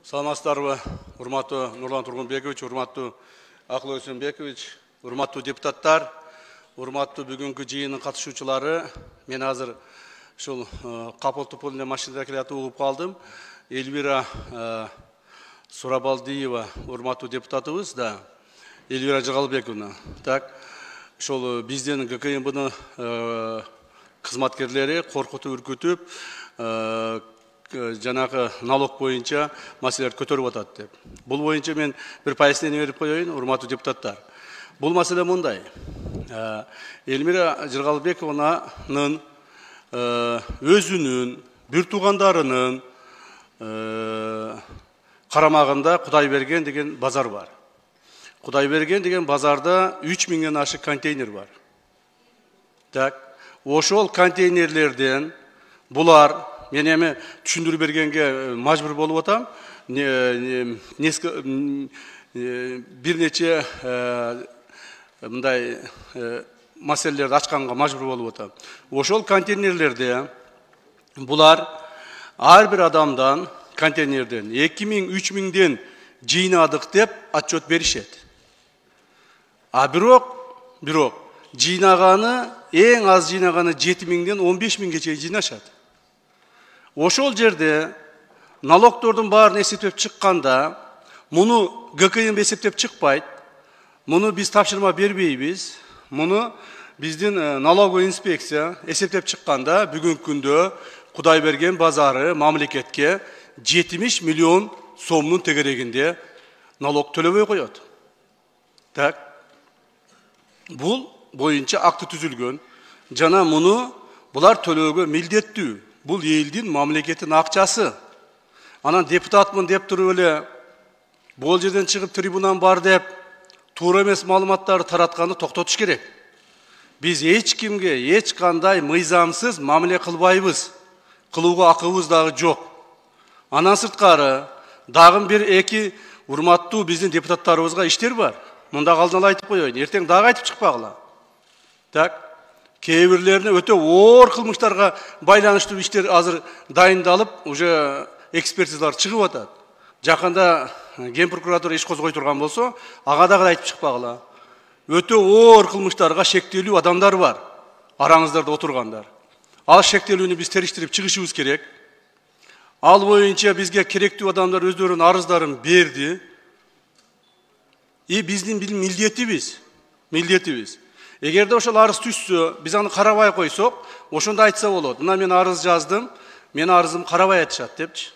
Саламатсыздарбы, урматтуу Нурлан Тургунбекович, урматтуу Акыл Өсөнбекович, урматтуу депутаттар, урматтуу бүгүнкү жыйындын катышуучулары. Мен азыр ушул капыл тупул эле машинада келатып угуп калдым. Элвира Сурабалдиева, урматтуу депутатыбыз да, Элвира Жыгалбековна. Так, ушул биздин ГКМБнын кызматкерлери коркутуп, үркүтүп, жанагы налог боюнча маселелерди көтөрүп атат деп. Бул боюнча мен бир пояснение берип коеюн, урматтуу депутаттар. Бул маселе мындай. Элмира Жыргалбековнанын өзүнүн, бир туугандарынын карамагында Кудайберген деген базар бар. Кудайберген деген базарда 3000ден ашык контейнер бар. Так, ошол контейнерлерден булар, мен эми түшүндүрүп бергенге мажбур болуп атам. Бир нече мындай маселелерди ачканга мажбур болуп атам. Ошол контейнерлерде булар ар бир адамдан контейнерден 2000-3000ден жыйнадык деп отчет беришет. А бирок жыйнаганы, эң аз жыйнаганы 7000ден 15000ге чейин жыйнашат. Ошол жерде налогтордун баарын эсептеп чыкканда, муну ГКМ эсептеп чыкпайт, муну биз тапшырма бербейбиз, муну биздин налоговый инспекция эсептеп чыкканда, бүгүнкү күндө Кудайберген базары мамлекетке 70 миллион сомдун тегерегинде налог төлөбөй коет. Так, бул боюнча акты түзүлгөн, жана муну булар төлөөгө милдеттүү. Бул элдин, мамлекеттин акчасы. Анан депутатмын деп туруп эле бул жерден чыгып трибунан бар деп туура эмес маалыматтарды таратканды токтотуш керек. Биз эч кимге эч кандай мыйзамсыз мамиле кылбайбыз. Кылууга акыбыз дагы жок. Анан сырткары дагы бир эки урматтуу биздин депутаттарыбызга иштер бар. Мында алдын ала айтып коеюн, эртең дагы айтып чыкпагыла. Так, кээ бирлерине өтө оор кылмыштарга байланыштуу иштер азыр дайындалып, уже экспертизалар чыгып атат. Жакында Ген прокуратура иш козгой турган болсо, ага дагы айтып чыкпагыла. Өтө оор кылмыштарга шектелүү адамдар бар, араңыздарда отургандар. Ал шектелүүнү биз териштирип чыгышыбыз керек. Ал боюнча бизге керектүү адамдар өздөрүнүн арыздарын берди. Биздин милдетибиз. Эгерде ошол арыз түшсө, биз аны карабай койсок, ошондо айтса болот. Мына мен арыз жаздым, мен арызым карабай атышат депчи.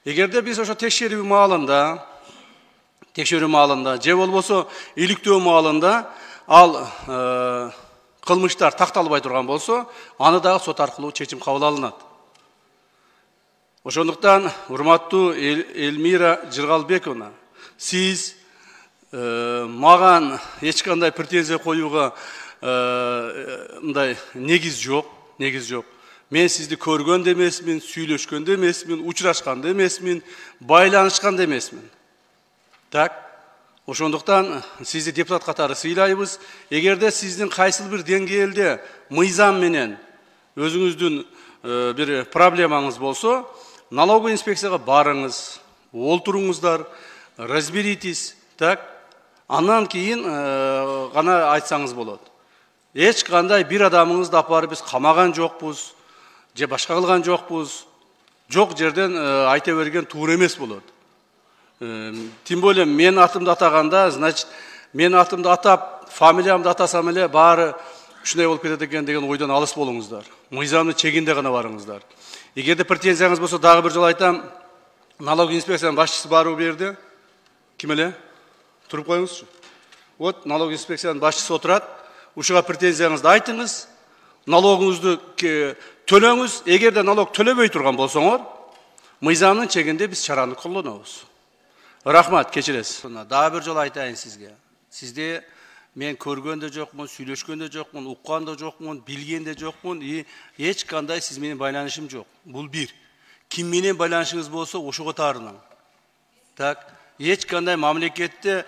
Эгерде биз ошо текшерүү маалында, же болбосо иликтөө маалында ал кылмыштар такталбай турган болсо, аны дагы сот аркылуу чечим кабыл алынат. Ошондуктан, урматтуу Элмира Жыргалбековна, сиз маган эч кандай претензия коюуга мындай негиз жок. Мен сизди көргөн да эмесмин, сүйлөшкөн да эмесмин, учурашкан да эмесмин, байланышкан да эмесмин. Так, ошондуктан сизди депутат катары сыйлайбыз. Эгерде сиздин кайсыл бир деңгээлде мыйзам менен өзүңүздүн бир проблемаңыз болсо, налоговый инспекцияга барыңыз, олтуруңуздар, разберитесь, так. Андан кийин гана айтсаңыз болот. Эч кандай бир адамыңызды апарып биз камаган жокпуз, же башка кылган жокпуз. Жок жерден айта берген туура эмес болот. Тем более мен атымды атаганда, значит, мен атымды атап, фамилиямды атасам эле баары ушундай болуп кетет экен деген ойдон алыс болуңуздар. Мыйзамдын чегинде гана барыңыздар. Эгерде претензияңыз болсо, дагы бир жолу айтам, налоговый инспекциянын башчысы баруу берди. Ким эле? Туруп коюңузчу. Вот налоговый инспекциянын башчысы отурат. Ушуга претензияңызды айтыңыз, налогуңузду төлөңүз. Эгерде налог төлөбөй турган болсоңор, мыйзамдын чегинде биз чараны колдонобуз. Рахмат, кечиресиз. Дагы бир жолу айтайын сизге. Сизди мен көргөн да жокмун, сүйлөшкөн да жокмун, уккан да жокмун, билген да жокмун, эч кандай сиз менен байланышым жок. Бул бир. Ким менен байланышыңыз болсо, ошого таарынам. Так, эч кандай мамлекетте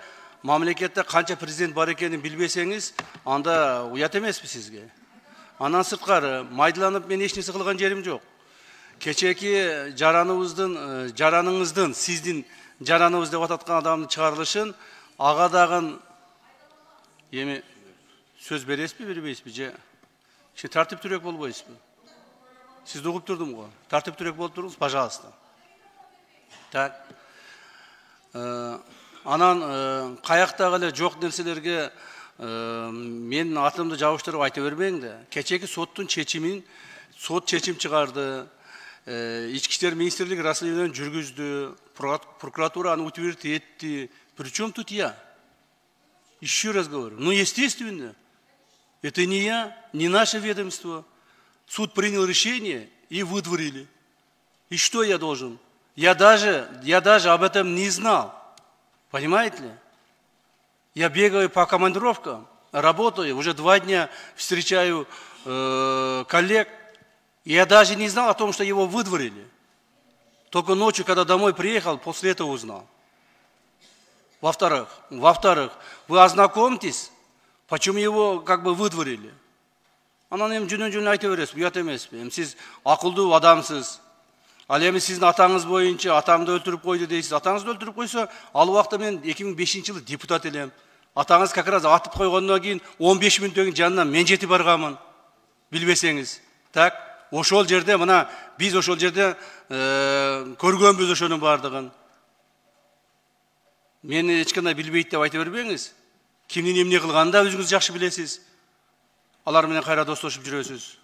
канча президент бар экенин билбесеңиз, анда уят эмеспи сизге. Андан сырткары майдаланып мен эч нерсе кылган жерим жок. кечеки жараныңыздын, сиздин жараныбыз деп ататкан адамдын чыгарылышын ага дагы эми сөз бересизби, бербейсизби же тартиптүүрөөк болбойсузбу? Сизди угуп турдум го. Тартиптүүрөөк болуп туруңуз, пожалуйста. Так. Анан каяктагы эле жок нерселерге менин атымды жабыштырып айта бербең да. Кечеки соттун чечимин сот чечим чыгарды. Ички иштер министрлиги расследование жүргүздү. Прокуратура аны утвердить этти. Причем тут я? Еще раз говорю. Ну, естественно. Это не я, не наше ведомство. Суд принял решение и выдворили. И что я должен? Я даже об этом не знал. Понимаете ли? Я бегаю по командировкам, работаю, уже 2 дня встречаю коллег. Я даже не знал о том, что его выдворили. Только ночью, когда домой приехал, после этого узнал. Во-вторых, вы ознакомьтесь, почему его как бы выдворили. Анан эми жөнөн айта бересиз, уят эмеспи? Эми сиз акылдуу адамсыз. Ал эми сиздин атаңыз боюнча атамды өлтүрүп койду дейсиз. Атаңызды өлтүрүп койсо, ал убакта мен 2005-жылы депутат элем. Атаңыз как раз атып койгондон кийин 15 мүнөттөн жанынан мен жетип барганмын. Билбесеңиз. Так, ошол жерде мына биз ошол жерде көргөнбүз ошонун бардыгын. Мени эч кандай билбейт деп айта бербеңиз. Кимдин эмне кылганын да өзүңүз жакшы билесиз. Алар менен кайра достошуп жүрөсүз.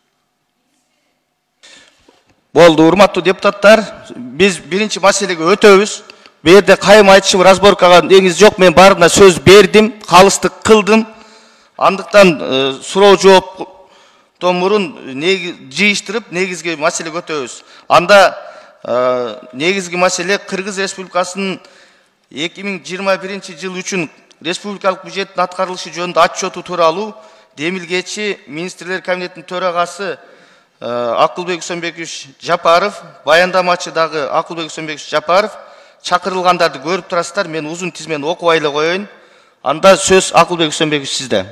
Болду, урматтуу депутаттар, биз биринчи маселеге өтөбүз. Бу жерде кайым айтышым разборкага негиз жок, мен баарына сөз бердим, калыстык кылдым. Андыктан суроо жооптон мурун жыйыштырып негизги маселеге өтөбүз. Анда негизги маселе Кыргыз Республикасынын 2021 жыл үчүн республикалык бюджеттин аткарылышы жөнүндө отчету тууралуу Демилгечи министрлер кабинетинин төрагасы Акылбек Үсөнбекович Жапаров, баяндамачы дагы Акылбек Үсөнбекович Жапаров чакырылгандарды көрүп турасыздар. Мен узун тизмени окубай эле коеюн. Анда сөз Акылбек Үсөнбекович сизде.